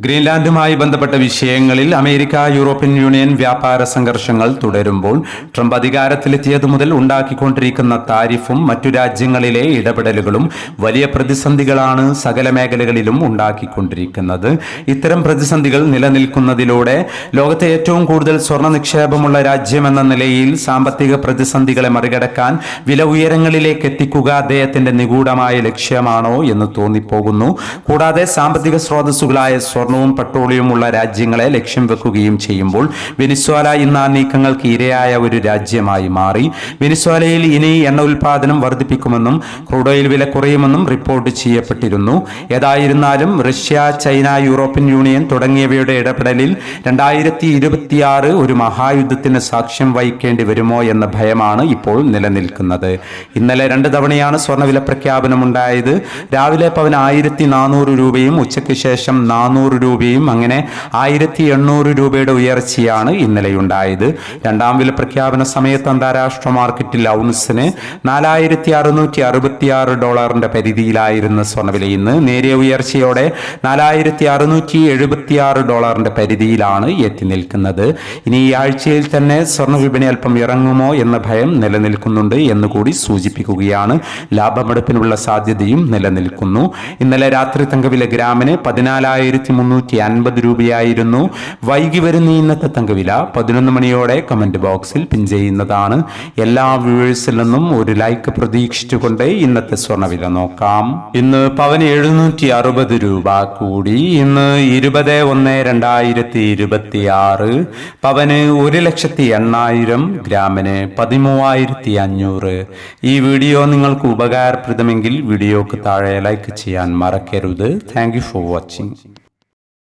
ഗ്രീൻലാൻഡുമായി ബന്ധപ്പെട്ട വിഷയങ്ങളിൽ America European union വ്യാപാര സംഘർഷങ്ങൾ തുടരുമ്പോൾ ട്രംപ് അധികാരത്തിലെത്തിയതു മുതൽ ഉണ്ടാക്കിക്കൊണ്ടിരിക്കുന്ന താരിഫും മറ്റു രാജ്യങ്ങളിലെ ഇടപെടലുകളും വലിയ പ്രതിസന്ധികളാണ് സകല മേഖലകളിലും ഉണ്ടാക്കിക്കൊണ്ടിരിക്കുന്നത്. ഇത്തരം പ്രതിസന്ധികൾ നിലനിൽക്കുന്നതിലൂടെ ലോകത്തെ ഏറ്റവും കൂടുതൽ സ്വർണ്ണ നിക്ഷേപമുള്ള രാജ്യമെന്ന നിലയിൽ സാമ്പത്തിക പ്രതിസന്ധികളെ മറികടക്കാൻ വില ഉയരങ്ങളിലേക്ക് എത്തിക്കുക അദ്ദേഹത്തിന്റെ നിഗൂഢമായ ലക്ഷ്യമാണോ എന്ന് തോന്നിപ്പോകുന്നു. കൂടാതെ സാമ്പത്തിക സ്രോതസ്സുകളായ സ്വർണവും പെട്രോളിയവും ഉള്ള രാജ്യങ്ങളെ ലക്ഷ്യം വെക്കുകയും ചെയ്യുമ്പോൾ വെനിസ്വേല ഇന്ന് ആ നീക്കങ്ങൾക്ക് ഇരയായ ഒരു രാജ്യമായി മാറി. വെനിസ്വേലയിൽ ഇനി എണ്ണ ഉൽപാദനം വർദ്ധിപ്പിക്കുമെന്നും ക്രൂഡ് ഓയിൽ വില കുറയുമെന്നും റിപ്പോർട്ട് ചെയ്യപ്പെട്ടിരുന്നു. ഏതായിരുന്നാലും റഷ്യ, ചൈന, യൂറോപ്യൻ യൂണിയൻ തുടങ്ങിയവയുടെ ഇടപെടലിൽ 2026 ഒരു മഹായുദ്ധത്തിന് സാക്ഷ്യം വഹിക്കേണ്ടി വരുമോ എന്ന ഭയമാണ് ഇപ്പോൾ നിലനിൽക്കുന്നത്. ഇന്നലെ 2 തവണയാണ് സ്വർണ്ണവില പ്രഖ്യാപനമുണ്ടായത്. രാവിലെ പവന് 1400 രൂപയും ഉച്ചയ്ക്ക് ശേഷം 400 രൂപയും അങ്ങനെ 1800 രൂപയുടെ ഉയർച്ചയാണ് ഇന്നലെയുണ്ടായത്. രണ്ടാം വില പ്രഖ്യാപന സമയത്ത് അന്താരാഷ്ട്ര മാർക്കറ്റിൽ ഔൺസിന് $4666 പരിധിയിലായിരുന്ന സ്വർണ്ണവില ഇന്ന് നേരിയ ഉയർച്ചയോടെ $4676 പരിധിയിലാണ് എത്തി നിൽക്കുന്നത്. ഇനി ഈ ആഴ്ചയിൽ തന്നെ സ്വർണ്ണ വിപണി അല്പം ഇറങ്ങുമോ എന്ന ഭയം നിലനിൽക്കുന്നുണ്ട് എന്നുകൂടി സൂചിപ്പിക്കുകയാണ്. ലാഭമെടുപ്പിനുള്ള സാധ്യതയും നിലനിൽക്കുന്നു. ഇന്നലെ രാത്രി തങ്കവില ഗ്രാമിന് 14,350 രൂപയായിരുന്നു. വൈകി വരുന്ന ഇന്നത്തെ തങ്കവില 11 മണിയോടെ കമന്റ് ബോക്സിൽ പിൻ ചെയ്യുന്നതാണ്. എല്ലാ വ്യൂവേഴ്സിൽ നിന്നും ഒരു ലൈക്ക് പ്രതീക്ഷിച്ചുകൊണ്ട് ഇന്നത്തെ സ്വർണ്ണവില നോക്കാം. ഇന്ന് പവന് 760 രൂപ കൂടി. ഇന്ന് 20/1/2026 പവന് 1,80,000, ഗ്രാമിന് 13,500. ഈ വീഡിയോ നിങ്ങൾക്ക് ഉപകാരപ്രദമെങ്കിൽ വീഡിയോക്ക് താഴെ ലൈക്ക് ചെയ്യാൻ മറക്കരുത്. Thank you for watching.